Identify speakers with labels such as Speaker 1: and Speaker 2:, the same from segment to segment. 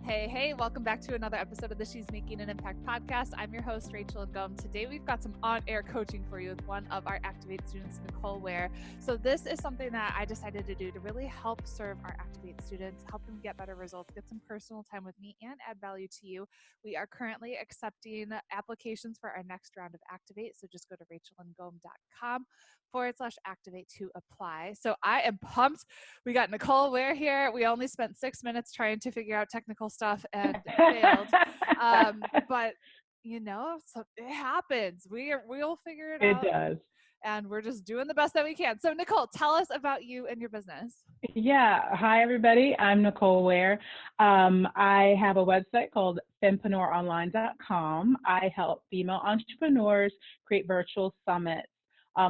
Speaker 1: Hey, welcome back to another episode of the She's Making an Impact podcast. I'm your host, Rachel Ngom. Today we've got some on-air coaching for you with one of our Activate students, Nicole Ware. So this is something that I decided to do to really help serve our Activate students, help them get better results, get some personal time with me, and add value to you. We are currently accepting applications for our next round of Activate. So just go to rachelandgom.com/activate to apply. So I am pumped. We got Nicole Ware here. We only spent 6 minutes trying to figure out technical stuff and failed. But so it happens. We'll figure it
Speaker 2: It
Speaker 1: out,
Speaker 2: does.
Speaker 1: and we're just doing the best that we can. So Nicole, tell us about you and your business.
Speaker 2: Yeah. Hi, everybody. I'm Nicole Ware. I have a website called fempreneuronline.com. I help female entrepreneurs create virtual summits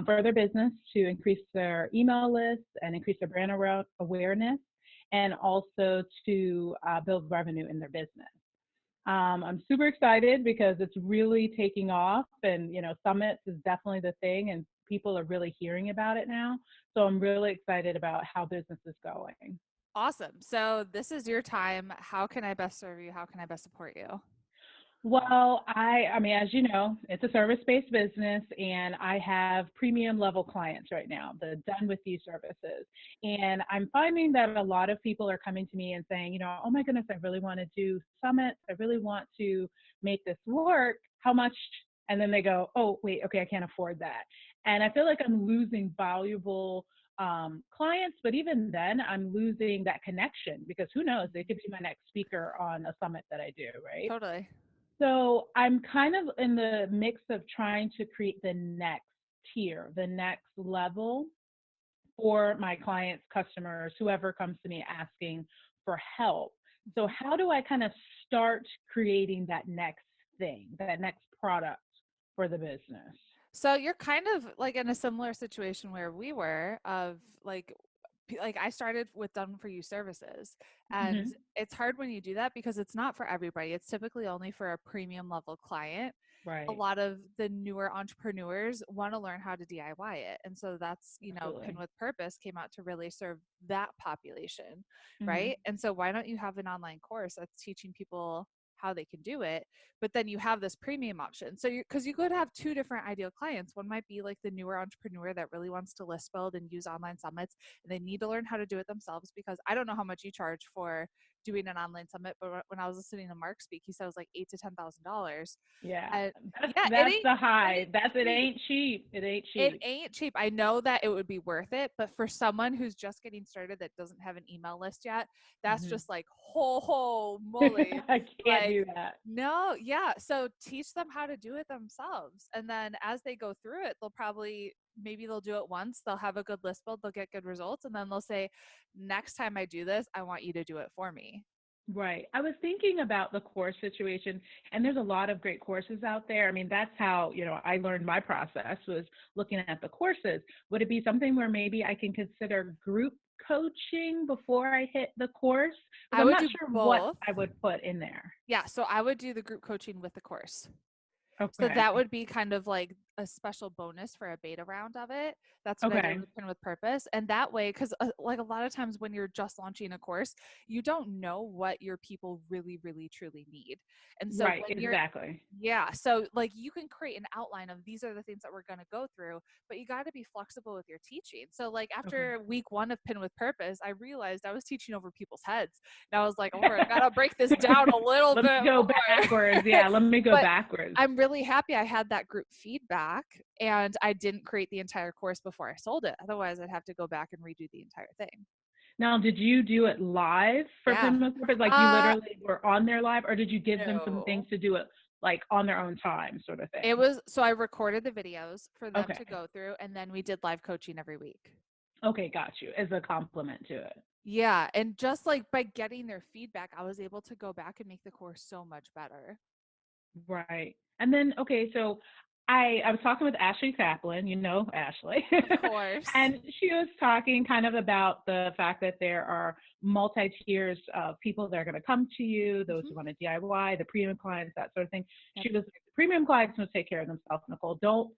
Speaker 2: for their business to increase their email list and increase their brand awareness, and also to build revenue in their business. I'm super excited because it's really taking off, and summits is definitely the thing, and people are really hearing about it now. So I'm really excited about how business is going.
Speaker 1: Awesome. So this is your time. How can I best serve you? How can I best support you?
Speaker 2: Well, I mean, as you know, it's a service-based business, and I have premium level clients right now, the done with you services. And I'm finding that a lot of people are coming to me and saying, oh my goodness, I really want to do summits. I really want to make this work. How much? And then they go, oh, wait, okay, I can't afford that. And I feel like I'm losing valuable clients, but even then, I'm losing that connection, because who knows, they could be my next speaker on a summit that I do, right?
Speaker 1: Totally.
Speaker 2: So I'm kind of in the mix of trying to create the next tier, the next level for my clients, customers, whoever comes to me asking for help. So how do I kind of start creating that next thing, that next product for the business?
Speaker 1: So you're kind of like in a similar situation where we were of like I started with done for you services, and
Speaker 2: Hmm.
Speaker 1: it's hard when you do that because it's not for everybody. It's typically only for a premium level client. A
Speaker 2: Right.
Speaker 1: lot of the newer entrepreneurs want to learn how to DIY it. And so that's, Pin
Speaker 2: Absolutely.
Speaker 1: with Purpose came out to really serve that population,
Speaker 2: Hmm.
Speaker 1: right? And so why don't you have an online course that's teaching people how they can do it, but then you have this premium option. So because you could have two different ideal clients. One might be like the newer entrepreneur that really wants to list build and use online summits, and they need to learn how to do it themselves, because I don't know how much you charge for doing an online summit, but when I was listening to Mark speak, he said it was like $8,000 to $10,000.
Speaker 2: Yeah.
Speaker 1: And
Speaker 2: That's
Speaker 1: yeah,
Speaker 2: that's the
Speaker 1: it
Speaker 2: high.
Speaker 1: ain't
Speaker 2: That's it
Speaker 1: cheap.
Speaker 2: ain't cheap. It ain't
Speaker 1: It
Speaker 2: cheap.
Speaker 1: ain't cheap. I know that it would be worth it, but for someone who's just getting started that doesn't have an email list yet, that's
Speaker 2: Hmm.
Speaker 1: just like ho moly.
Speaker 2: I can't
Speaker 1: Like,
Speaker 2: do that.
Speaker 1: no, yeah. So teach them how to do it themselves. And then as they go through it, maybe they'll do it once, they'll have a good list build, they'll get good results, and then they'll say, next time I do this, I want you to do it for me.
Speaker 2: Right. I was thinking about the course situation, and there's a lot of great courses out there. I mean, that's how, I learned my process, was looking at the courses. Would it be something where maybe I can consider group coaching before I hit the course? Because
Speaker 1: I
Speaker 2: I'm
Speaker 1: would
Speaker 2: not
Speaker 1: do
Speaker 2: sure what
Speaker 1: both.
Speaker 2: I would put in there.
Speaker 1: Yeah. So I would do the group coaching with the course. So
Speaker 2: Okay.
Speaker 1: that would be kind of like a special bonus for a beta round of it. That's what I did
Speaker 2: Okay.
Speaker 1: with Pin with Purpose. And that way, because like a lot of times when you're just launching a course, you don't know what your people really, really, truly need. And so
Speaker 2: Right.
Speaker 1: when you're,
Speaker 2: Exactly.
Speaker 1: yeah, so like you can create an outline of these are the things that we're going to go through, but you got to be flexible with your teaching. So like
Speaker 2: Okay.
Speaker 1: after week 1 of Pin with Purpose, I realized I was teaching over people's heads. And I was like, oh, I got to break this down a little
Speaker 2: Let me
Speaker 1: bit
Speaker 2: go
Speaker 1: more.
Speaker 2: backwards. Yeah. Let me go
Speaker 1: But
Speaker 2: backwards.
Speaker 1: I'm really happy I had that group feedback, and I didn't create the entire course before I sold it. Otherwise, I'd have to go back and redo the entire thing.
Speaker 2: Now, did you do it live for
Speaker 1: Yeah.
Speaker 2: Pen with Purpose? Like you
Speaker 1: Uh,
Speaker 2: literally were on there live, or did you give them some things
Speaker 1: no.
Speaker 2: to do it like on their own time, sort of
Speaker 1: It
Speaker 2: thing?
Speaker 1: was so I recorded the videos for them
Speaker 2: Okay.
Speaker 1: to go through, and then we did live coaching every week.
Speaker 2: Okay, got you. As a compliment to it.
Speaker 1: Yeah, and just like by getting their feedback, I was able to go back and make the course so much better.
Speaker 2: Right. And then, okay, so I was talking with Ashley Kaplan, you know Ashley,
Speaker 1: Of course.
Speaker 2: and she was talking kind of about the fact that there are multi tiers of people that are going to come to you, those
Speaker 1: Hmm.
Speaker 2: who want to DIY, the premium clients, that sort of thing.
Speaker 1: Yep.
Speaker 2: She was like, the premium clients will take care of themselves, Nicole. Don't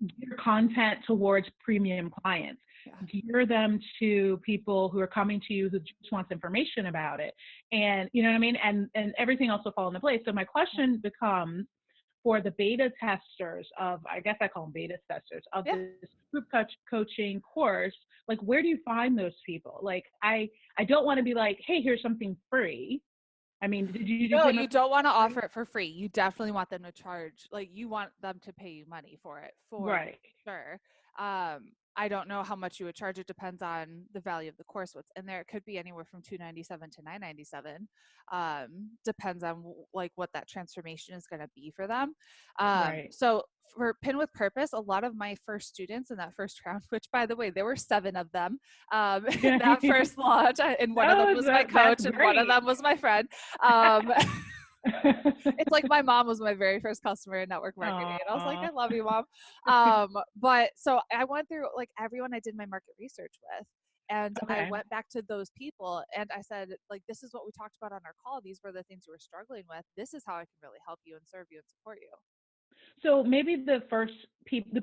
Speaker 2: gear content towards premium clients.
Speaker 1: Yeah.
Speaker 2: Gear them to people who are coming to you who just wants information about it. And you know what I mean? And everything else will fall into place. So my question becomes, for the beta testers of, I guess I call them beta testers of
Speaker 1: Yeah.
Speaker 2: this group coaching course, like where do you find those people? Like I don't want to be like, hey, here's something free. I mean, did you do
Speaker 1: No,
Speaker 2: pretty much
Speaker 1: you don't want to
Speaker 2: free?
Speaker 1: offer it for free. You definitely want them to charge, like you want them to pay you money for it, for
Speaker 2: Right.
Speaker 1: sure. I don't know how much you would charge. It depends on the value of the course, what's in there. It could be anywhere from $297 to $997. Depends on like what that transformation is going to be for them.
Speaker 2: Right.
Speaker 1: So for Pin with Purpose, a lot of my first students in that first round, which by the way, there were 7 of them in that first launch, and one of them
Speaker 2: Oh,
Speaker 1: was my
Speaker 2: that's
Speaker 1: coach and one of
Speaker 2: great.
Speaker 1: them was my friend. Um, it's like my mom was my very first customer in network marketing. And I was like,
Speaker 2: Aw.
Speaker 1: I love you, mom. But so I went through like everyone I did my market research with. And I
Speaker 2: Okay.
Speaker 1: went back to those people and I said, like, this is what we talked about on our call. These were the things you were struggling with. This is how I can really help you and serve you and support you.
Speaker 2: So maybe the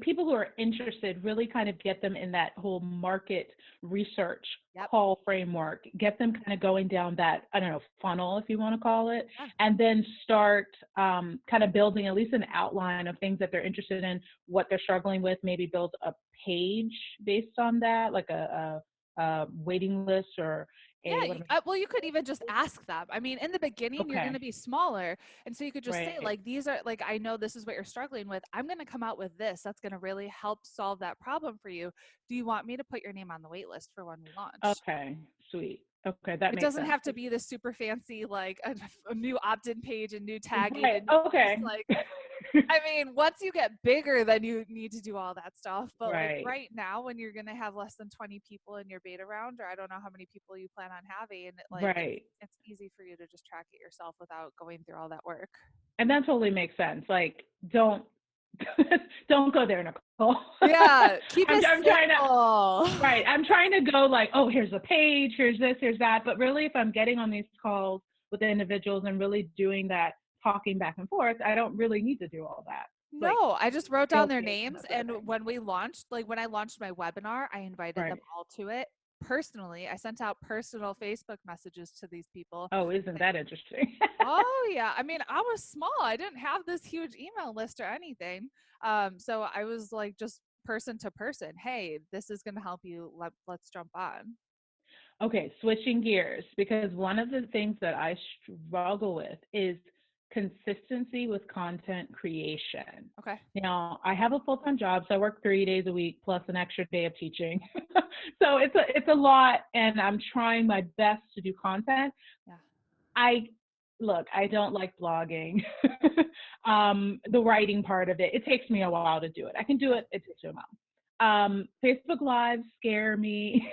Speaker 2: people who are interested, really kind of get them in that whole market research
Speaker 1: Yep.
Speaker 2: call framework, get them kind of going down that, I don't know, funnel, if you want to call it,
Speaker 1: Yeah.
Speaker 2: and then start kind of building at least an outline of things that they're interested in, what they're struggling with, maybe build a page based on that, like a waiting list or a, what am
Speaker 1: Yeah, well, you could even just ask them. I mean, in the beginning, you're going to
Speaker 2: Okay,
Speaker 1: be smaller. And so you could just say,
Speaker 2: right.
Speaker 1: like, these are, like, I know this is what you're struggling with. I'm going to come out with this. That's going to really help solve that problem for you. Do you want me to put your name on the wait list for when we launch?
Speaker 2: Okay, sweet. Okay, that
Speaker 1: It
Speaker 2: makes
Speaker 1: doesn't
Speaker 2: sense.
Speaker 1: have to be this super fancy, like, a new opt in page and new tagging
Speaker 2: Right.
Speaker 1: and this,
Speaker 2: Okay.
Speaker 1: like, I mean, once you get bigger, then you need to do all that stuff. But like
Speaker 2: Right.
Speaker 1: right now, when you're gonna have less than 20 people in your beta round, or I don't know how many people you plan on having, like
Speaker 2: Right.
Speaker 1: it's easy for you to just track it yourself without going through all that work.
Speaker 2: And that totally makes sense. Like, don't don't go there, Nicole.
Speaker 1: Yeah, keep it
Speaker 2: I'm trying to
Speaker 1: simple.
Speaker 2: right. I'm trying to go like, oh, here's a page, here's this, here's that. But really, if I'm getting on these calls with the individuals and really doing that talking back and forth, I don't really need to do all that. Like
Speaker 1: No, I just wrote down
Speaker 2: sales
Speaker 1: their
Speaker 2: page and
Speaker 1: names.
Speaker 2: that sort of
Speaker 1: And
Speaker 2: thing.
Speaker 1: when we launched, like when I launched my webinar, I invited them
Speaker 2: Right.
Speaker 1: all to it personally. I sent out personal Facebook messages to these people.
Speaker 2: Oh, isn't that interesting?
Speaker 1: Oh yeah. I mean, I was small. I didn't have this huge email list or anything. So I was like just person to person. Hey, this is going to help you. Let's jump on.
Speaker 2: Okay, switching gears, because one of the things that I struggle with is consistency with content creation.
Speaker 1: Okay.
Speaker 2: Now, I have a full-time job, so I work 3 days a week plus an extra day of teaching. So it's a lot, and I'm trying my best to do content.
Speaker 1: Yeah.
Speaker 2: I look, I don't like blogging. The writing part of it, it takes me a while to do it. I can do it, it takes me a while. Facebook Lives scare me.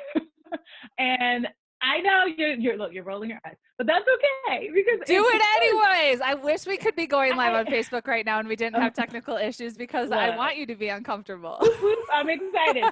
Speaker 2: And I know you're rolling your eyes, but that's okay because
Speaker 1: Do
Speaker 2: it's
Speaker 1: it
Speaker 2: fun.
Speaker 1: anyways. I wish we could be going live
Speaker 2: I
Speaker 1: on Facebook right now and we didn't have technical issues because I
Speaker 2: look,
Speaker 1: want you to be uncomfortable.
Speaker 2: whoop, whoop, I'm excited.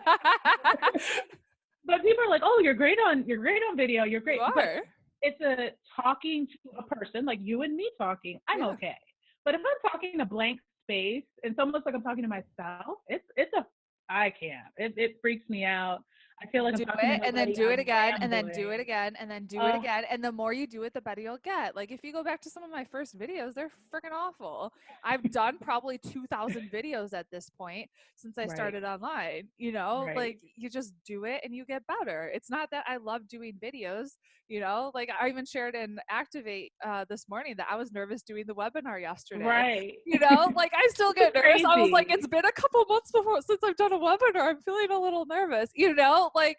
Speaker 2: But people are like, "Oh, you're great on video. You're
Speaker 1: You
Speaker 2: great." But
Speaker 1: are.
Speaker 2: it's a talking to a person like you and me talking. I'm
Speaker 1: Yeah.
Speaker 2: okay. But if I'm talking a blank space, it's almost like I'm talking to myself. It's a I can't. It freaks me out. I feel like I'm
Speaker 1: Do
Speaker 2: talking to
Speaker 1: it and then
Speaker 2: nobody.
Speaker 1: do it
Speaker 2: I'm
Speaker 1: again and then do it
Speaker 2: rambling.
Speaker 1: again and then do it
Speaker 2: Uh,
Speaker 1: again. And the more you do it, the better you'll get. Like if you go back to some of my first videos, they're freaking awful. I've done probably 2,000 videos at this point since I
Speaker 2: right,
Speaker 1: started online. You know,
Speaker 2: right.
Speaker 1: like you just do it and you get better. It's not that I love doing videos, you know, like I even shared in Activate this morning that I was nervous doing the webinar yesterday.
Speaker 2: Right.
Speaker 1: You know, like I still get
Speaker 2: It's
Speaker 1: nervous. I was like, it's
Speaker 2: crazy.
Speaker 1: been a couple months before since I've done a webinar. I'm feeling a little nervous, you know, like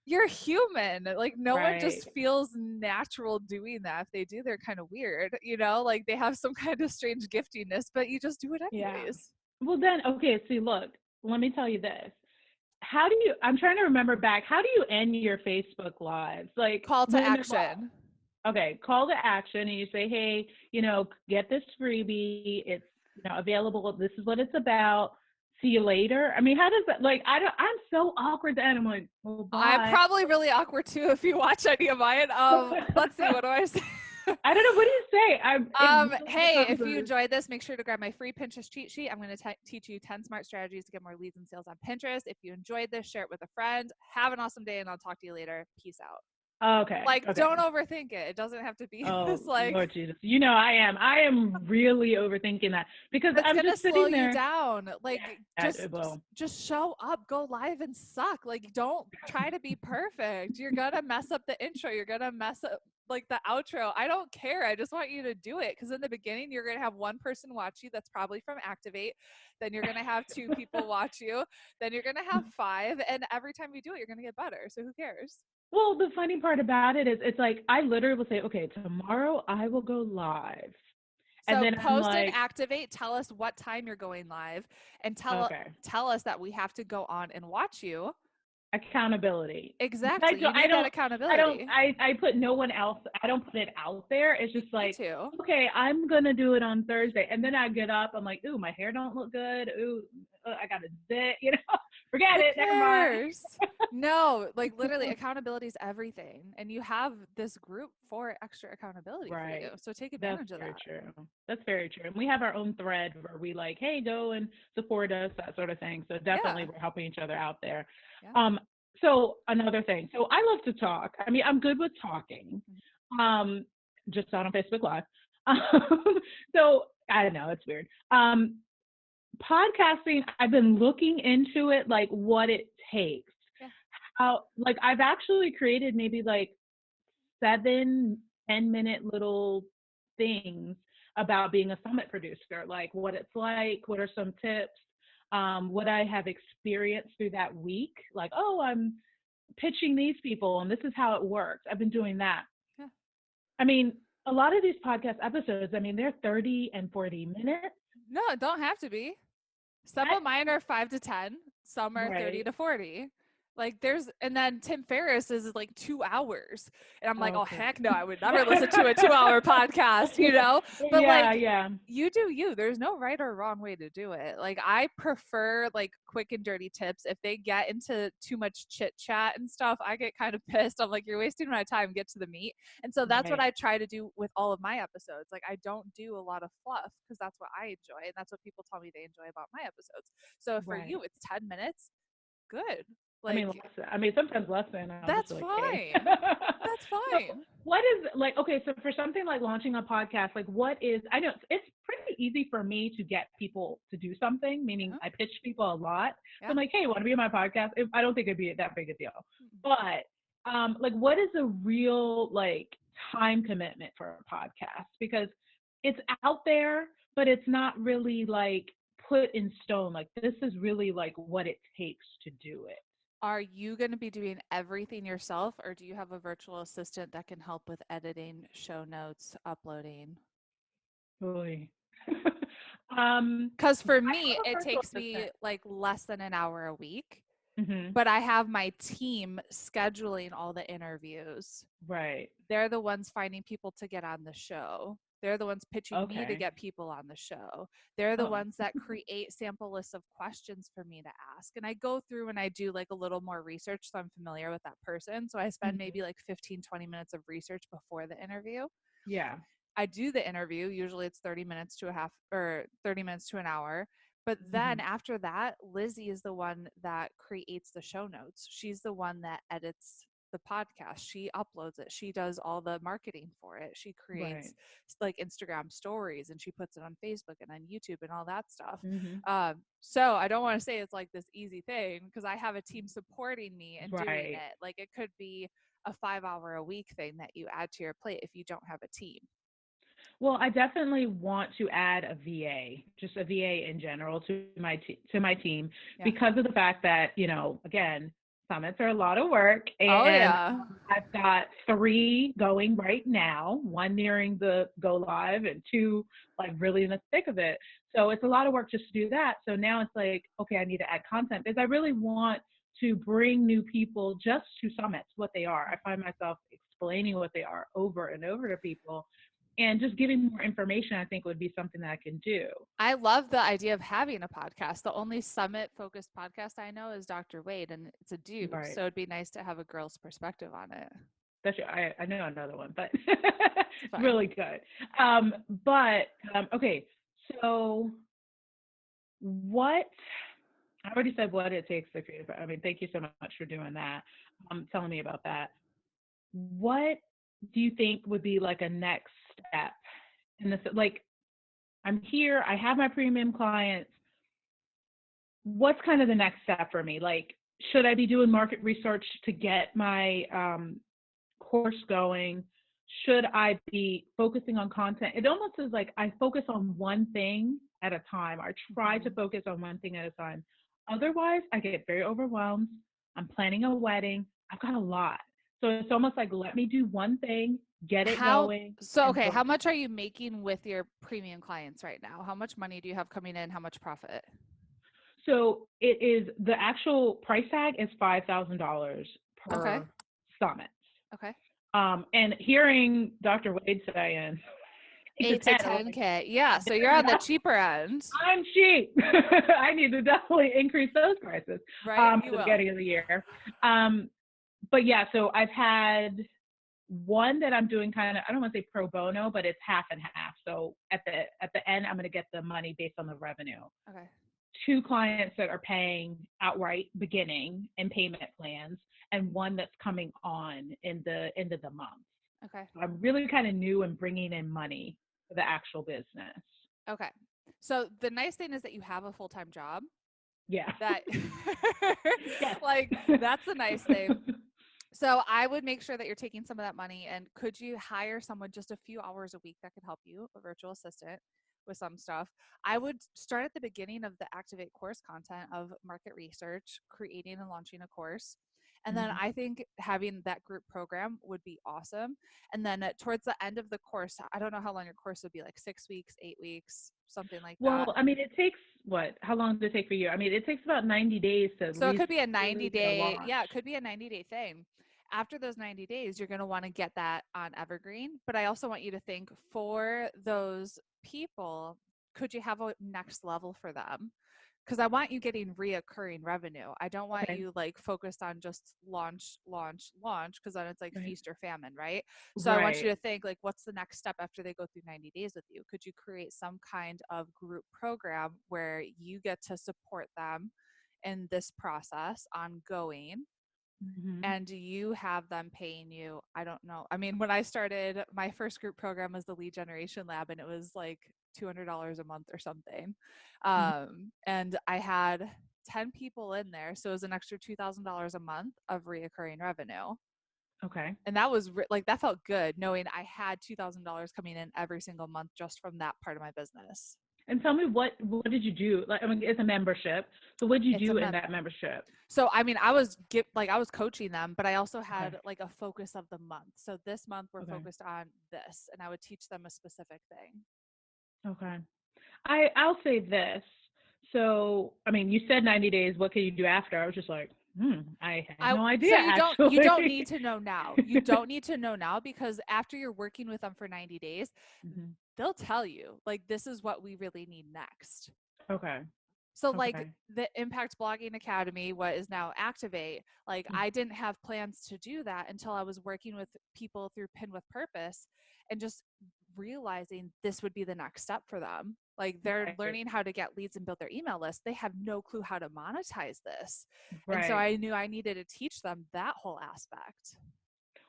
Speaker 1: you're human. Like no one
Speaker 2: Right.
Speaker 1: just feels natural doing that. If they do, they're kind of weird, you know, like they have some kind of strange giftiness, but you just do it
Speaker 2: Yeah.
Speaker 1: anyways.
Speaker 2: Well, then, okay, see, look, let me tell you this. I'm trying to remember back, how do you end your Facebook lives? Like
Speaker 1: Call to
Speaker 2: when they're,
Speaker 1: action.
Speaker 2: okay, call to action and you say, hey, get this freebie. It's, available. This is what it's about. See you later. I mean, how does that, like, I'm so awkward then. I'm like, well,
Speaker 1: I'm
Speaker 2: bye.
Speaker 1: probably really awkward too if you watch any of mine. Let's see, what do I say?
Speaker 2: I don't know. What do you say? It really
Speaker 1: Hey,
Speaker 2: becomes
Speaker 1: if you enjoyed this, make sure to grab my free Pinterest cheat sheet. I'm going to teach you 10 smart strategies to get more leads and sales on Pinterest. If you enjoyed this, share it with a friend. Have an awesome day, and I'll talk to you later. Peace out.
Speaker 2: okay.
Speaker 1: Like,
Speaker 2: Okay.
Speaker 1: don't overthink it. It doesn't have to be
Speaker 2: Oh,
Speaker 1: this like
Speaker 2: Lord Jesus. You know, I am really overthinking that because
Speaker 1: it's
Speaker 2: I'm
Speaker 1: gonna
Speaker 2: just
Speaker 1: slow
Speaker 2: sitting
Speaker 1: you
Speaker 2: there.
Speaker 1: down. Like,
Speaker 2: Yeah, it will.
Speaker 1: just show up, go live and suck. Like, don't try to be perfect. You're gonna mess up the intro. You're gonna mess up like the outro. I don't care. I just want you to do it. Because in the beginning, you're gonna have one person watch you that's probably from Activate. Then you're gonna have two people watch you. Then you're gonna have five. And every time you do it, you're gonna get better. So who cares?
Speaker 2: Well, the funny part about it is it's like I literally will say, okay, tomorrow I will go live. And
Speaker 1: So
Speaker 2: then I'm
Speaker 1: post and
Speaker 2: like,
Speaker 1: activate. Tell us what time you're going live, and
Speaker 2: okay,
Speaker 1: tell us that we have to go on and watch you.
Speaker 2: accountability. But
Speaker 1: Exactly. You
Speaker 2: I
Speaker 1: need that
Speaker 2: don't,
Speaker 1: accountability.
Speaker 2: I put no one else, I don't put it out there. It's
Speaker 1: You
Speaker 2: just
Speaker 1: need
Speaker 2: like,
Speaker 1: to.
Speaker 2: okay, I'm going to do it on Thursday. And then I get up, I'm like, ooh, my hair don't look good. Ooh, I got a zit, forget
Speaker 1: Who
Speaker 2: it. Never mind.
Speaker 1: cares? No, like literally, accountability is everything. And you have this group for extra accountability for you.
Speaker 2: Right.
Speaker 1: So take
Speaker 2: That's
Speaker 1: advantage of
Speaker 2: very
Speaker 1: that.
Speaker 2: true. That's very true. And we have our own thread where we like, hey, go and support us, that sort of thing. So definitely
Speaker 1: Yeah.
Speaker 2: we're helping each other out there.
Speaker 1: Yeah.
Speaker 2: So another thing. So I love to talk. I mean, I'm good with talking. Just not on Facebook Live. So I don't know, it's weird. Podcasting, I've been looking into it, like what it takes.
Speaker 1: Yeah.
Speaker 2: Like I've actually created maybe like 7 10-minute little things about being a summit producer, like what it's like, what are some tips, what I have experienced through that week. Like, oh, I'm pitching these people and this is how it works. I've been doing that.
Speaker 1: Yeah.
Speaker 2: I mean, a lot of these podcast episodes, I mean, they're 30 and 40 minutes.
Speaker 1: No, it don't have to be. Some
Speaker 2: I,
Speaker 1: of mine are 5 to 10. Some are 30
Speaker 2: right.
Speaker 1: to 40. Like and then Tim Ferriss is like 2 hours. And I'm like, oh,
Speaker 2: Okay.
Speaker 1: heck no, I would never listen to a 2 hour podcast, you know? But
Speaker 2: Yeah,
Speaker 1: like,
Speaker 2: yeah.
Speaker 1: you do you. There's no right or wrong way to do it. Like, I prefer like quick and dirty tips. If they get into too much chit chat and stuff, I get kind of pissed. I'm like, you're wasting my time. Get to the meat. And so that's what
Speaker 2: Right,
Speaker 1: I try to do with all of my episodes. Like, I don't do a lot of fluff because that's what I enjoy. And that's what people tell me they enjoy about my episodes. So for
Speaker 2: right.
Speaker 1: you, it's 10 minutes. Good.
Speaker 2: I mean,
Speaker 1: Like,
Speaker 2: sometimes less than I'll just
Speaker 1: that's
Speaker 2: be like, hey.
Speaker 1: fine. That's
Speaker 2: So,
Speaker 1: fine.
Speaker 2: what is like? Okay, so for something like launching a podcast, like what is? I know it's pretty easy for me to get people to do something. Meaning,
Speaker 1: Yeah.
Speaker 2: I pitch people a lot. So
Speaker 1: Yeah.
Speaker 2: I'm like, hey, want to be on my podcast? I don't think it'd be that big a deal. But like, what is a real like time commitment for a podcast? Because it's out there, but it's not really like put in stone. Like this is really like what it takes to do it.
Speaker 1: Are you going to be doing everything yourself, or do you have a virtual assistant that can help with editing, show notes, uploading?
Speaker 2: Boy.
Speaker 1: Because for
Speaker 2: I
Speaker 1: me,
Speaker 2: have a
Speaker 1: it
Speaker 2: virtual
Speaker 1: takes me
Speaker 2: assistant.
Speaker 1: like less than an hour a week,
Speaker 2: Hmm.
Speaker 1: but I have my team scheduling all the interviews.
Speaker 2: Right.
Speaker 1: They're the ones finding people to get on the show. They're the ones pitching me to
Speaker 2: Okay.
Speaker 1: get people on the show. They're the
Speaker 2: Oh.
Speaker 1: ones that create sample lists of questions for me to ask. And I go through and I do like a little more research so I'm familiar with that person. So I spend
Speaker 2: Hmm.
Speaker 1: maybe like 15, 20 minutes of research before the interview.
Speaker 2: Yeah.
Speaker 1: I do the interview. Usually it's 30 minutes to a half or 30 minutes to an hour. But then
Speaker 2: Hmm.
Speaker 1: after that, Lizzie is the one that creates the show notes. She's the one that edits the podcast. She uploads it. She does all the marketing for it. She
Speaker 2: Right.
Speaker 1: creates like Instagram stories and she puts it on Facebook and on YouTube and all that stuff.
Speaker 2: Hmm.
Speaker 1: So I don't want to say it's like this easy thing because I have a team supporting me and doing
Speaker 2: Right.
Speaker 1: it. Like it could be a 5 hour a week thing that you add to your plate if you don't have a team.
Speaker 2: Well, I definitely want to add a VA, just a VA in general, to my team
Speaker 1: Yeah.
Speaker 2: because of the fact that again, summits are a lot of work,
Speaker 1: Oh
Speaker 2: and
Speaker 1: yeah.
Speaker 2: I've got 3 going right now, one nearing the go live, and 2 like really in the thick of it. So it's a lot of work just to do that. So now it's like, okay, I need to add content because I really want to bring new people just to summits, what they are. I find myself explaining what they are over and over to people, and just giving more information, I think, would be something that I can do.
Speaker 1: I love the idea of having a podcast. The only summit focused podcast I know is Dr. Wade, and it's a dude.
Speaker 2: Right.
Speaker 1: So it'd be nice to have a girl's perspective on it.
Speaker 2: I know another one, but
Speaker 1: It's
Speaker 2: it's
Speaker 1: fine.
Speaker 2: really good. But okay, so what I already said what it takes to create. I mean, thank you so much for doing that. Telling me about that. What do you think would be like a next step in this? Like, I'm here. I have my premium clients. What's kind of the next step for me? Like, should I be doing market research to get my course going? Should I be focusing on content? It almost is like I focus on one thing at a time. I try to
Speaker 1: Mhm.
Speaker 2: focus on one thing at a time. Otherwise, I get very overwhelmed. I'm planning a wedding. I've got a lot. So it's almost like let me do one thing, get it
Speaker 1: How
Speaker 2: going,
Speaker 1: so
Speaker 2: and
Speaker 1: okay, how
Speaker 2: focus.
Speaker 1: much are you making with your premium clients right now? How much money do you have coming in? How much profit?
Speaker 2: So it is the actual price tag is $5,000
Speaker 1: Okay.
Speaker 2: per summit.
Speaker 1: Okay.
Speaker 2: And hearing Dr. Wade saying
Speaker 1: 8 to
Speaker 2: 8 to 10, I'm like,
Speaker 1: 10K. Yeah, so you're
Speaker 2: there's
Speaker 1: on the
Speaker 2: nothing.
Speaker 1: cheaper end.
Speaker 2: I'm cheap. I need to definitely increase those prices
Speaker 1: Right?
Speaker 2: at
Speaker 1: You
Speaker 2: the
Speaker 1: will.
Speaker 2: beginning of the year. Um, but yeah, so I've had one that I'm doing kind of, I don't want to say pro bono, but it's half and half. So at the end, I'm going to get the money based on the revenue.
Speaker 1: Okay.
Speaker 2: Two clients that are paying outright beginning and payment plans, and one that's coming on in the end of the month.
Speaker 1: Okay.
Speaker 2: So I'm really kind of new and bringing in money for the actual business.
Speaker 1: Okay. So the nice thing is that you have a full-time job.
Speaker 2: Yeah.
Speaker 1: That
Speaker 2: Yes.
Speaker 1: like that's the nice thing. So I would make sure that you're taking some of that money, and could you hire someone just a few hours a week that could help you, a virtual assistant with some stuff. I would start at the beginning of the Activate course content of market research, creating and launching a course. And then
Speaker 2: Mhm.
Speaker 1: I think having that group program would be awesome. And then towards the end of the course, I don't know how long your course would be, like 6 weeks, 8 weeks, something like that.
Speaker 2: Well, I mean, it takes what? How long does it take for you? I mean, it takes about 90 days to at
Speaker 1: So it
Speaker 2: least
Speaker 1: could be a
Speaker 2: really
Speaker 1: 90
Speaker 2: get a
Speaker 1: day,
Speaker 2: launch.
Speaker 1: yeah, it could be a 90-day thing. After those 90 days, you're going to want to get that on Evergreen. But I also want you to think for those people, could you have a next level for them? Because I want you getting reoccurring revenue. I don't want
Speaker 2: Okay.
Speaker 1: you like focused on just launch, launch, launch, because then it's like
Speaker 2: Right.
Speaker 1: feast or famine, right? So I want you
Speaker 2: Right.
Speaker 1: to think like, what's the next step after they go through 90 days with you? Could you create some kind of group program where you get to support them in this process ongoing,
Speaker 2: Mhm.
Speaker 1: and you have them paying you? I don't know. I mean, when I started, my first group program was the lead generation lab, and it was like $200 a month or something.
Speaker 2: Mhm.
Speaker 1: And I had 10 people in there. So it was an extra $2,000 a month of reoccurring revenue.
Speaker 2: Okay.
Speaker 1: And that was like, that felt good knowing I had $2,000 coming in every single month just from that part of my business.
Speaker 2: And tell me what did you do? Like, I mean, it's a membership. So what did you
Speaker 1: It's a
Speaker 2: do in that membership?
Speaker 1: So I mean, I was coaching them, but I also
Speaker 2: Okay.
Speaker 1: had like a focus of the month. So this month we're
Speaker 2: Okay.
Speaker 1: focused on this, and I would teach them a specific thing.
Speaker 2: Okay. I'll say this. So, I mean, you said 90 days. What can you do after? I was just like, I had
Speaker 1: I
Speaker 2: no
Speaker 1: so
Speaker 2: idea
Speaker 1: you don't need
Speaker 2: actually.
Speaker 1: to know now. You don't need to know now, because after you're working with them for 90 days,
Speaker 2: Mhm.
Speaker 1: they'll tell you like this is what we really need next.
Speaker 2: Okay.
Speaker 1: So like
Speaker 2: Okay.
Speaker 1: the Impact Blogging Academy, what is now Activate, like
Speaker 2: Mhm.
Speaker 1: I didn't have plans to do that until I was working with people through Pin with Purpose and just realizing this would be the next step for them. Like they're
Speaker 2: Right.
Speaker 1: learning how to get leads and build their email list. They have no clue how to monetize this. And so
Speaker 2: Right.
Speaker 1: I knew I needed to teach them that whole aspect.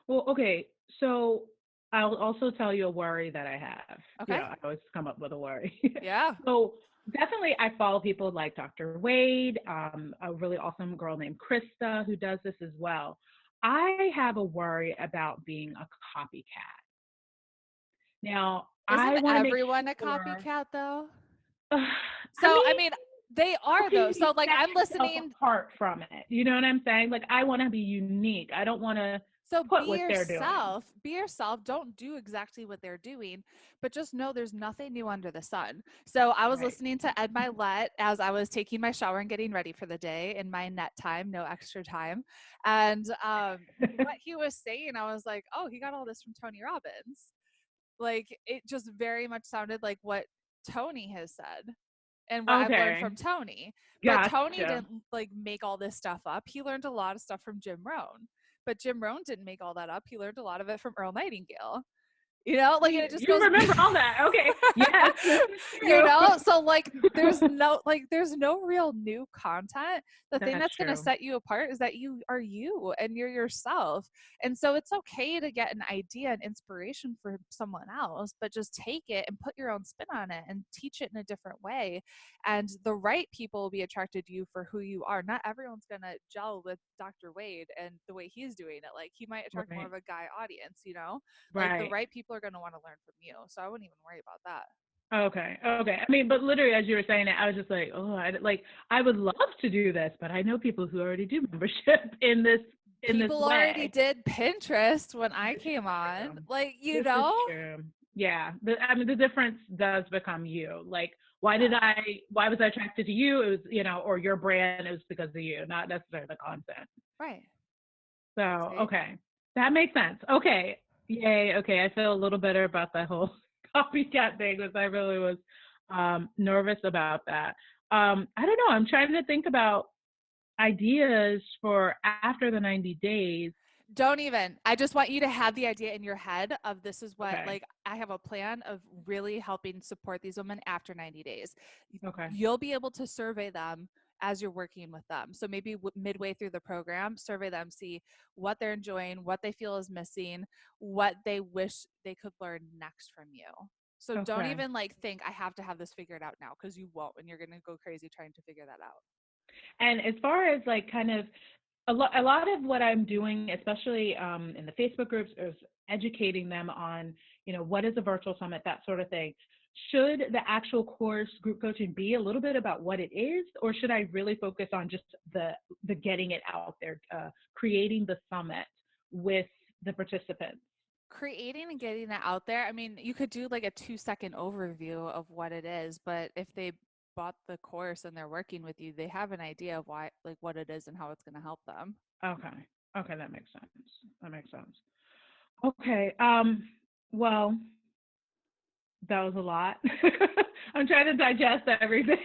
Speaker 2: Well, okay. So I'll also tell you a worry that I have.
Speaker 1: Okay.
Speaker 2: I always come up with a worry.
Speaker 1: Yeah.
Speaker 2: So definitely, I follow people like Dr. Wade, a really awesome girl named Krista who does this as well. I have a worry about being a copycat. Now,
Speaker 1: Isn't
Speaker 2: I want to make
Speaker 1: everyone a
Speaker 2: sure.
Speaker 1: copycat though?
Speaker 2: I
Speaker 1: So I
Speaker 2: mean,
Speaker 1: mean, they
Speaker 2: how
Speaker 1: are
Speaker 2: can
Speaker 1: though.
Speaker 2: you
Speaker 1: So like
Speaker 2: set
Speaker 1: I'm
Speaker 2: yourself
Speaker 1: listening.
Speaker 2: apart from it? You know what I'm saying? Like, I want to be unique. I don't want to
Speaker 1: So
Speaker 2: put what they're doing.
Speaker 1: be yourself, don't do exactly what they're doing, but just know there's nothing new under the sun. So I was
Speaker 2: Right.
Speaker 1: listening to Ed Milet as I was taking my shower and getting ready for the day in my net time, no extra time. And what he was saying, I was like, oh, he got all this from Tony Robbins. Like it just very much sounded like what Tony has said and what I've learned
Speaker 2: Okay.
Speaker 1: from Tony. But Tony
Speaker 2: Gotcha.
Speaker 1: didn't like make all this stuff up. He learned a lot of stuff from Jim Rohn. But Jim Rohn didn't make all that up. He learned a lot of it from Earl Nightingale. And it just
Speaker 2: You
Speaker 1: goes
Speaker 2: remember all that? Okay, yes, this is true.
Speaker 1: so there's no real new content. The thing
Speaker 2: That's
Speaker 1: that's going to
Speaker 2: true.
Speaker 1: set you apart is that you are you and you're yourself. And so it's okay to get an idea and inspiration from someone else, but just take it and put your own spin on it and teach it in a different way. And the right people will be attracted to you for who you are. Not everyone's going to gel with Dr. Wade and the way he's doing it. Like, he might attract more
Speaker 2: Right.
Speaker 1: of a guy audience, like the
Speaker 2: Right.
Speaker 1: right people are going to want to learn from you. So I wouldn't even worry about that.
Speaker 2: Okay. Okay. I mean, but literally, as you were saying it, I was just like, oh, I would love to do this, but I know people who already do membership in this
Speaker 1: People already
Speaker 2: way.
Speaker 1: did Pinterest when I
Speaker 2: This is
Speaker 1: came on.
Speaker 2: true.
Speaker 1: Like,
Speaker 2: This is true. Yeah. I mean, the difference does become you. Like,
Speaker 1: Yeah,
Speaker 2: why was I attracted to you? It was, or your brand, it was because of you, not necessarily the content.
Speaker 1: right.
Speaker 2: So,
Speaker 1: See?
Speaker 2: okay. That makes sense. Okay. Yay. Okay. I feel a little better about that whole copycat thing because I really was nervous about that. I don't know. I'm trying to think about ideas for after the 90 days.
Speaker 1: Don't even. I just want you to have the idea in your head of this is what,
Speaker 2: Okay.
Speaker 1: like, I have a plan of really helping support these women after 90 days.
Speaker 2: Okay.
Speaker 1: You'll be able to survey them as you're working with them. So maybe midway through the program, survey them, see what they're enjoying, what they feel is missing, what they wish they could learn next from you. So don't
Speaker 2: Okay.
Speaker 1: even like think I have to have this figured out now, because you won't, and you're going to go crazy trying to figure that out.
Speaker 2: And as far as like kind of a lot of what I'm doing, especially in the Facebook groups, is educating them on, what is a virtual summit, that sort of thing. Should the actual course group coaching be a little bit about what it is, or should I really focus on just the getting it out there, creating the summit with the participants?
Speaker 1: Creating and getting it out there. I mean, you could do like a 2-second overview of what it is, but if they bought the course and they're working with you, they have an idea of why, like, what it is and how it's going to help them.
Speaker 2: Okay. Okay, that makes sense. That makes sense. Okay. Well, that was a lot. I'm trying to digest everything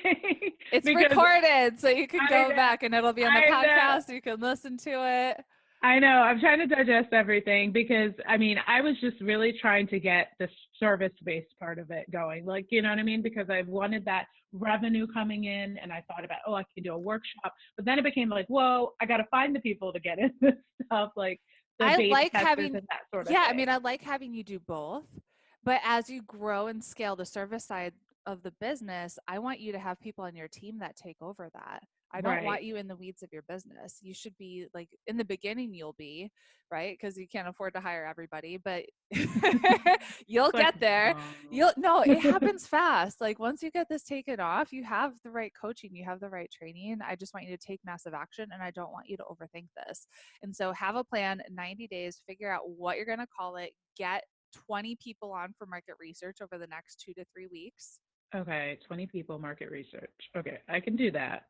Speaker 1: It's
Speaker 2: because
Speaker 1: recorded, so you can
Speaker 2: I
Speaker 1: go
Speaker 2: know,
Speaker 1: back and it'll be on the
Speaker 2: I know,
Speaker 1: podcast. You can listen to it.
Speaker 2: I know. I'm trying to digest everything because I mean, I was just really trying to get the service-based part of it going. Like, you know what I mean? Because I wanted that revenue coming in, and I thought about, oh, I can do a workshop. But then it became like, whoa, I got to find the people to get in this stuff, like the
Speaker 1: I
Speaker 2: beta
Speaker 1: like
Speaker 2: testers
Speaker 1: having,
Speaker 2: and that sort of
Speaker 1: yeah, I
Speaker 2: thing.
Speaker 1: mean, I like having you do both. But as you grow and scale the service side of the business, I want you to have people on your team that take over that. I don't
Speaker 2: Right.
Speaker 1: want you in the weeds of your business. You should be like, in the beginning, you'll be, right? Because you can't afford to hire everybody, but you'll
Speaker 2: It's like,
Speaker 1: get there.
Speaker 2: no.
Speaker 1: No, it happens fast. Like, once you get this taken off, you have the right coaching, you have the right training. I just want you to take massive action, and I don't want you to overthink this. And so have a plan, 90 days, figure out what you're going to call it, get 20 people on for market research over the next 2 to 3 weeks.
Speaker 2: Okay, 20 people market research. Okay, I can do that.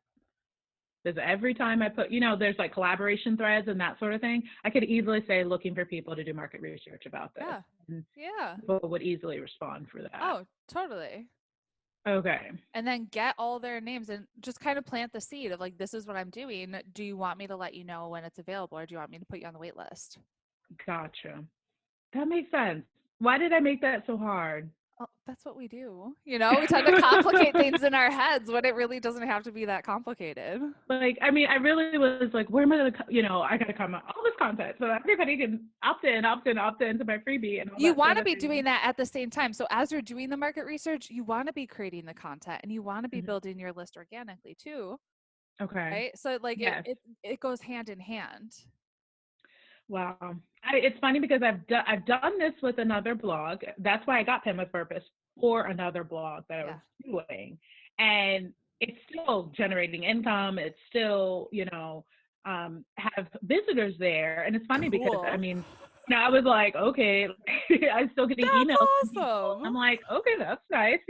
Speaker 2: Because every time I put, there's like collaboration threads and that sort of thing, I could easily say looking for people to do market research about this.
Speaker 1: Yeah.
Speaker 2: And
Speaker 1: Yeah.
Speaker 2: people would easily respond for that.
Speaker 1: Oh, totally.
Speaker 2: Okay.
Speaker 1: And then get all their names and just kind of plant the seed of like, this is what I'm doing. Do you want me to let you know when it's available, or do you want me to put you on the wait list?
Speaker 2: Gotcha. That makes sense. Why did I make that so hard?
Speaker 1: Oh, that's what we do. We tend to complicate things in our heads when it really doesn't have to be that complicated.
Speaker 2: Like, I mean, I really was like, where am I going to, I got to come up all this content so that everybody can opt in to my freebie and all
Speaker 1: You
Speaker 2: that
Speaker 1: want
Speaker 2: sort
Speaker 1: to
Speaker 2: of
Speaker 1: be
Speaker 2: thing.
Speaker 1: doing that at the same time. So as you're doing the market research, you want to be creating the content and you want to be
Speaker 2: Mhm.
Speaker 1: building your list organically too,
Speaker 2: Okay.
Speaker 1: right? So like
Speaker 2: Yes.
Speaker 1: it goes hand in hand.
Speaker 2: Wow. It's funny because I've done this with another blog. That's why I got Pen with Purpose for another blog that I was
Speaker 1: Yeah.
Speaker 2: doing, and it's still generating income. It's still, have visitors there, and it's funny because I
Speaker 1: Cool.
Speaker 2: mean, I was like, okay, I'm still getting emails from
Speaker 1: That's
Speaker 2: people.
Speaker 1: awesome.
Speaker 2: I'm like, okay, that's nice.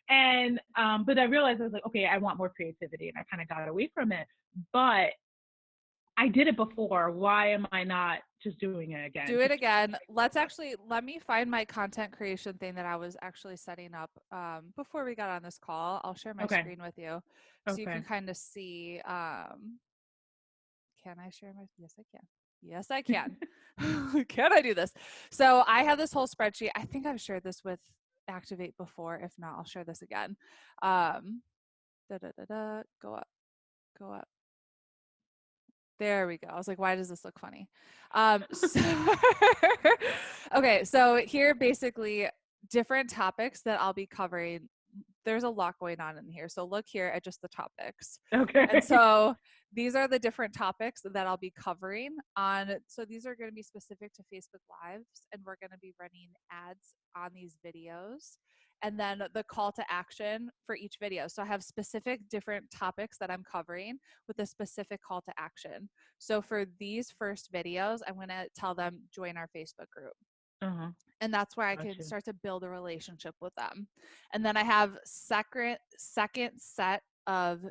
Speaker 2: And but I realized I was like, okay, I want more creativity, and I kind of got away from it, but I did it before. Why am I not just doing it again?
Speaker 1: Do it
Speaker 2: Just
Speaker 1: again. Let me find my content creation thing that I was actually setting up before we got on this call. I'll share my
Speaker 2: okay,
Speaker 1: screen with you so you can
Speaker 2: okay.
Speaker 1: kind of see. Can I share my? Yes, I can. Yes, I can. Can I do this? So I have this whole spreadsheet. I think I've shared this with Activate before. If not, I'll share this again. Um, go up, go up. There we go. I was like, why does this look funny? So okay, so here basically different topics that I'll be covering. There's a lot going on in here. So look here at just the topics.
Speaker 2: Okay.
Speaker 1: And so these are the different topics that I'll be covering on. So these are going to be specific to Facebook Lives, and we're going to be running ads on these videos. And then the call to action for each video. So I have specific different topics that I'm covering with a specific call to action. So for these first videos, I'm going to tell them join our Facebook group.
Speaker 2: Uh-huh.
Speaker 1: And that's where I can
Speaker 2: Gotcha.
Speaker 1: start to build a relationship with them. And then I have second set of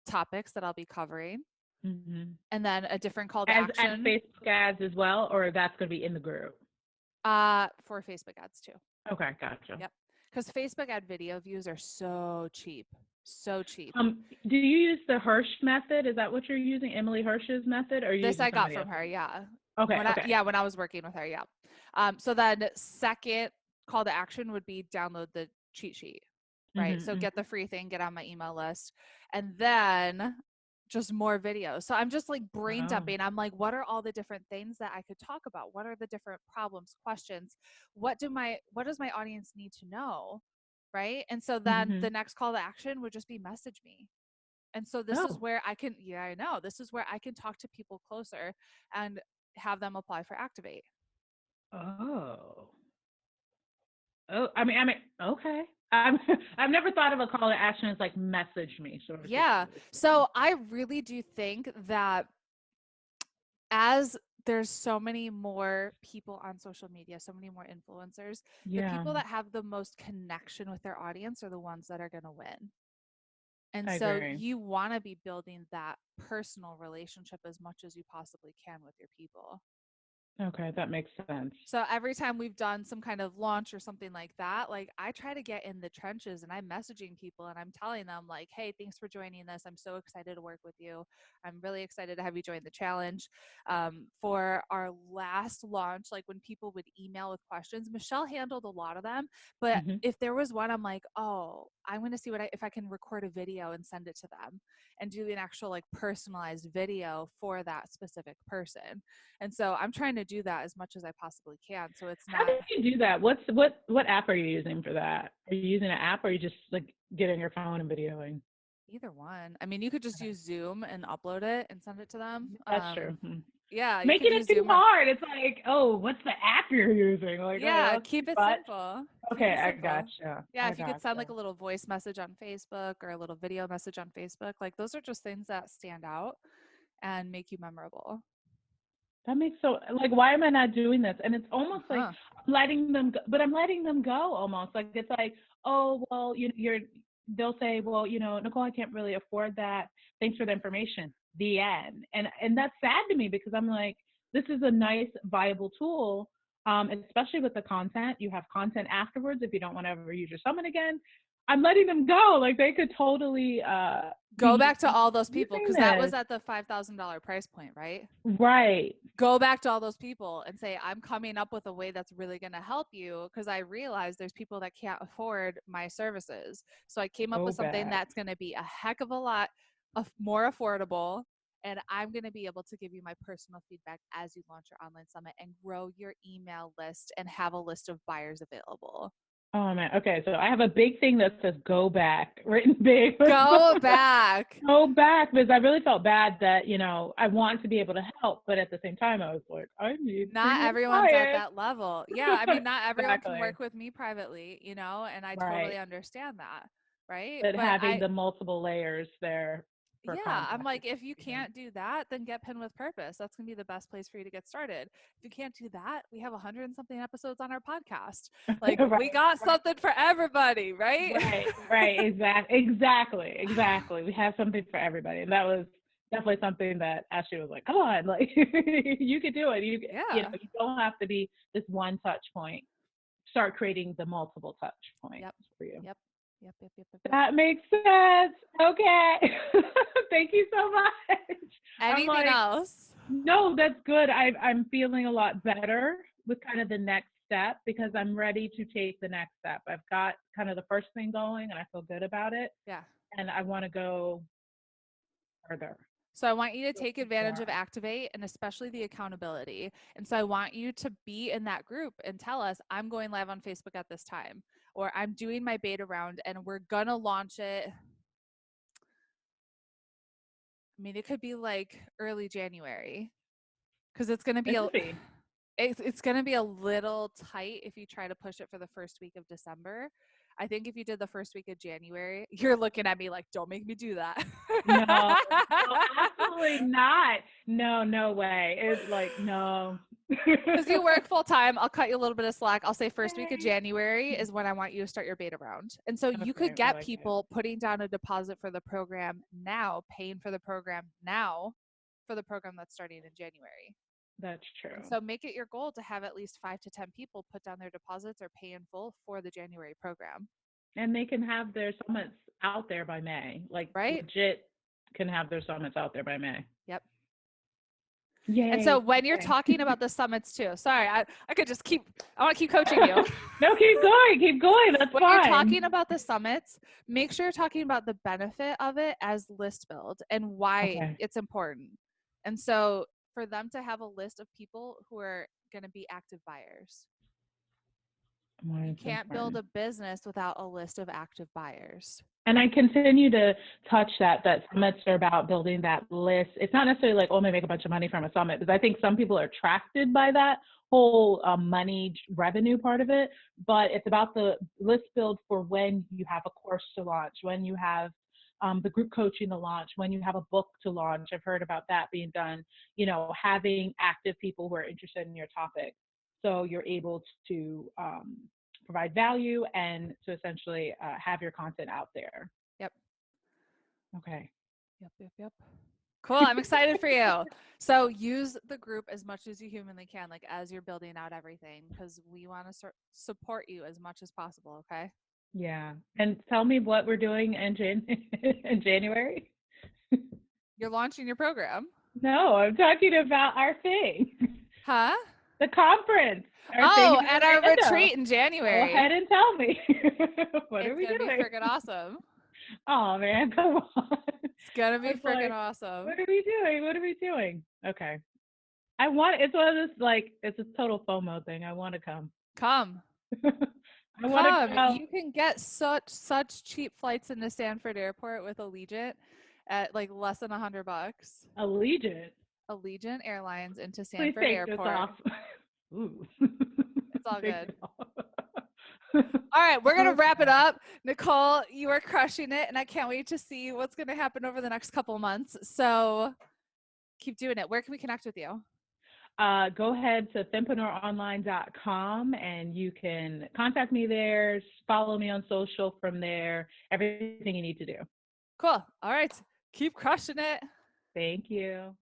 Speaker 1: topics that I'll be covering,
Speaker 2: Mm-hmm.
Speaker 1: and then a different call to
Speaker 2: As
Speaker 1: action
Speaker 2: Facebook ads as well, or that's going to be in the group?
Speaker 1: for Facebook ads too.
Speaker 2: Okay, gotcha.
Speaker 1: Yep, because Facebook ad video views are so cheap, so cheap.
Speaker 2: Do you use the Hirsch method? Is that what you're using, Emily Hirsch's method, or are you
Speaker 1: This
Speaker 2: using
Speaker 1: I got
Speaker 2: somebody
Speaker 1: from
Speaker 2: else's?
Speaker 1: her, yeah.
Speaker 2: Okay,
Speaker 1: When
Speaker 2: okay.
Speaker 1: when I was working with her, yeah. So then second call to action would be download the cheat sheet, right? So
Speaker 2: Mm-hmm,
Speaker 1: get the free thing, get on my email list, and then just more videos. So I'm just like brain
Speaker 2: oh.
Speaker 1: dumping. I'm like, what are all the different things that I could talk about? What are the different problems, questions? What does my audience need to know? Right. And so then
Speaker 2: Mm-hmm.
Speaker 1: the next call to action would just be message me. And so this is
Speaker 2: Oh.
Speaker 1: where I can, yeah, I know. This is where I can talk to people closer and have them apply for Activate.
Speaker 2: Oh. Oh, okay. I've never thought of a call to action as like message me sort of
Speaker 1: Yeah.
Speaker 2: situation.
Speaker 1: So I really do think that as there's so many more people on social media, so many more influencers, the
Speaker 2: Yeah,
Speaker 1: people that have the most connection with their audience are the ones that are going to win. And
Speaker 2: I
Speaker 1: so
Speaker 2: agree.
Speaker 1: you want to be building that personal relationship as much as you possibly can with your people.
Speaker 2: Okay, that makes sense.
Speaker 1: So every time we've done some kind of launch or something like that, like I try to get in the trenches and I'm messaging people and I'm telling them like, hey, thanks for joining this. I'm so excited to work with you. I'm really excited to have you join the challenge. For our last launch, like when people would email with questions, Michelle handled a lot of them. But
Speaker 2: Mm-hmm.
Speaker 1: if there was one, I'm like, oh, I'm going to see if I can record a video and send it to them and do an actual like personalized video for that specific person. And so I'm trying to do that as much as I possibly can. So it's
Speaker 2: How do
Speaker 1: not
Speaker 2: you do that? What app are you using for that? Are you using an app, or are you just like getting your phone and videoing?
Speaker 1: either one. I mean, you could just use Zoom and upload it and send it to them.
Speaker 2: That's true.
Speaker 1: Yeah, you
Speaker 2: Making
Speaker 1: could
Speaker 2: it
Speaker 1: use
Speaker 2: too
Speaker 1: Zoom or
Speaker 2: hard. It's like, oh, what's the app you're using? Like, oh,
Speaker 1: yeah,
Speaker 2: that's
Speaker 1: keep
Speaker 2: too
Speaker 1: it
Speaker 2: much.
Speaker 1: simple. Keep
Speaker 2: Okay,
Speaker 1: it
Speaker 2: I
Speaker 1: simple.
Speaker 2: gotcha.
Speaker 1: Yeah,
Speaker 2: I
Speaker 1: if you could send
Speaker 2: gotcha.
Speaker 1: like a little voice message on Facebook or a little video message on Facebook, like those are just things that stand out and make you memorable.
Speaker 2: That makes so like why am I not doing this? And it's almost like
Speaker 1: Huh.
Speaker 2: I'm letting them go, but I'm letting them go almost. Like it's like, oh well, they'll say, well, Nicole, I can't really afford that. Thanks for the information. The end. And that's sad to me because I'm like, this is a nice, viable tool. Especially with the content. You have content afterwards if you don't want to ever use your summit again. I'm letting them go. Like they could totally
Speaker 1: Go
Speaker 2: be
Speaker 1: back to all those people
Speaker 2: using
Speaker 1: because that was
Speaker 2: this.
Speaker 1: at the $5,000 price point, right?
Speaker 2: Right.
Speaker 1: Go back to all those people and say, I'm coming up with a way that's really going to help you because I realize there's people that can't afford my services. So I came up
Speaker 2: Go
Speaker 1: with something
Speaker 2: back.
Speaker 1: that's going to be a heck of a lot more affordable. And I'm going to be able to give you my personal feedback as you launch your online summit and grow your email list and have a list of buyers available.
Speaker 2: Oh man. Okay, so I have a big thing that says "go back" written big.
Speaker 1: Go back.
Speaker 2: Go back because I really felt bad that I want to be able to help, but at the same time I was like, I need
Speaker 1: Not
Speaker 2: premium
Speaker 1: everyone's at
Speaker 2: clients.
Speaker 1: that level. Yeah, I mean, not everyone can
Speaker 2: Exactly.
Speaker 1: work with me privately, and I totally
Speaker 2: Right.
Speaker 1: understand that, right?
Speaker 2: But
Speaker 1: But
Speaker 2: having the multiple layers there for
Speaker 1: yeah, I'm
Speaker 2: contact is
Speaker 1: like, if you
Speaker 2: amazing.
Speaker 1: can't do that, then get Pin with Purpose. That's gonna be the best place for you to get started. If you can't do that, we have 100 and something episodes on our podcast. Like, we
Speaker 2: Right.
Speaker 1: got something for everybody, right?
Speaker 2: Right. Exactly. We have something for everybody, and that was definitely something that Ashley was like, "Come on, like you could do it.
Speaker 1: Yeah.
Speaker 2: You don't have to be this one touch point. Start creating the multiple touch points
Speaker 1: Yep.
Speaker 2: for you."
Speaker 1: Yep. Yep, yep, yep, yep, yep.
Speaker 2: That makes sense. Okay. Thank you so much. I'm
Speaker 1: Anything
Speaker 2: like,
Speaker 1: else?
Speaker 2: no, that's good. I'm feeling a lot better with kind of the next step because I'm ready to take the next step. I've got kind of the first thing going and I feel good about it.
Speaker 1: Yeah.
Speaker 2: And I want to go further.
Speaker 1: So I want you to
Speaker 2: Go
Speaker 1: take advantage of
Speaker 2: more.
Speaker 1: Activate and especially the accountability. And so I want you to be in that group and tell us, I'm going live on Facebook at this time, or I'm doing my beta round and we're going to launch it. I mean, it could be like early January because it's going to be
Speaker 2: It could be.
Speaker 1: it's going to be a little tight if you try to push it for the first week of December. I think if you did the first week of January, you're looking at me like, don't make me do that.
Speaker 2: No, no, absolutely not. No, no way. It's like, no.
Speaker 1: Because you work full time, I'll cut you a little bit of slack. I'll say first week of
Speaker 2: Okay.
Speaker 1: January is when I want you to start your beta round. And so you could
Speaker 2: Okay, I
Speaker 1: get
Speaker 2: like it.
Speaker 1: people putting down a deposit for the program now, paying for the program now for the program that's starting in January.
Speaker 2: That's
Speaker 1: And
Speaker 2: true.
Speaker 1: so make it your goal to have at least 5 to 10 people put down their deposits or pay in full for the January program,
Speaker 2: And they can have their summits out there by May. Like
Speaker 1: right?
Speaker 2: legit can have their summits out there by May.
Speaker 1: Yep. And so
Speaker 2: Yay.
Speaker 1: when you're
Speaker 2: Okay.
Speaker 1: talking about the summits too, sorry, I could just keep, I want to keep coaching you.
Speaker 2: No, keep going. Keep going. That's
Speaker 1: When you're talking
Speaker 2: fine.
Speaker 1: about the summits, make sure you're talking about the benefit of it as list build and why
Speaker 2: Okay.
Speaker 1: it's important. And so for them to have a list of people who are going to be active buyers,
Speaker 2: Why
Speaker 1: you
Speaker 2: it's
Speaker 1: can't build
Speaker 2: important.
Speaker 1: a business without a list of active buyers.
Speaker 2: And I continue to touch that summits are about building that list. It's not necessarily like, oh, I'm gonna make a bunch of money from a summit, because I think some people are attracted by that whole money revenue part of it. But it's about the list build for when you have a course to launch, when you have the group coaching to launch, when you have a book to launch. I've heard about that being done, having active people who are interested in your topic. So you're able to provide value and to essentially have your content out there.
Speaker 1: Yep.
Speaker 2: Okay.
Speaker 1: Yep. Yep. Yep. Cool. I'm excited for you. So use the group as much as you humanly can, like as you're building out everything, because we want to support you as much as possible. Okay.
Speaker 2: Yeah. And tell me what we're doing in in January.
Speaker 1: You're launching your program.
Speaker 2: No, I'm talking about our thing.
Speaker 1: Huh?
Speaker 2: The conference. Our thing
Speaker 1: Oh,
Speaker 2: in
Speaker 1: at our
Speaker 2: Orlando.
Speaker 1: retreat in
Speaker 2: Go
Speaker 1: January.
Speaker 2: ahead and tell me. What are
Speaker 1: It's
Speaker 2: we
Speaker 1: going to be
Speaker 2: doing?
Speaker 1: freaking awesome.
Speaker 2: Oh man, come on.
Speaker 1: It's going to
Speaker 2: I
Speaker 1: be
Speaker 2: was
Speaker 1: freaking
Speaker 2: like,
Speaker 1: awesome.
Speaker 2: what are we doing? What are we doing? Okay. It's one of those, like, it's a total FOMO thing. I want to come.
Speaker 1: Come.
Speaker 2: I want to
Speaker 1: Come.
Speaker 2: come.
Speaker 1: You can get such cheap flights into Stanford Airport with Allegiant at like less than $100.
Speaker 2: Allegiant.
Speaker 1: Allegiant Airlines into
Speaker 2: Please
Speaker 1: Stanford
Speaker 2: take this
Speaker 1: Airport.
Speaker 2: off. Ooh.
Speaker 1: It's all
Speaker 2: Take
Speaker 1: good.
Speaker 2: it off.
Speaker 1: All right, we're going to wrap it
Speaker 2: Okay.
Speaker 1: up. Nicole, you are crushing it, and I can't wait to see what's going to happen over the next couple months. So keep doing it. Where can we connect with you?
Speaker 2: Go ahead to fempreneuronline.com and you can contact me there, follow me on social from there, everything you need to do.
Speaker 1: Cool. All right. Keep crushing it.
Speaker 2: Thank you.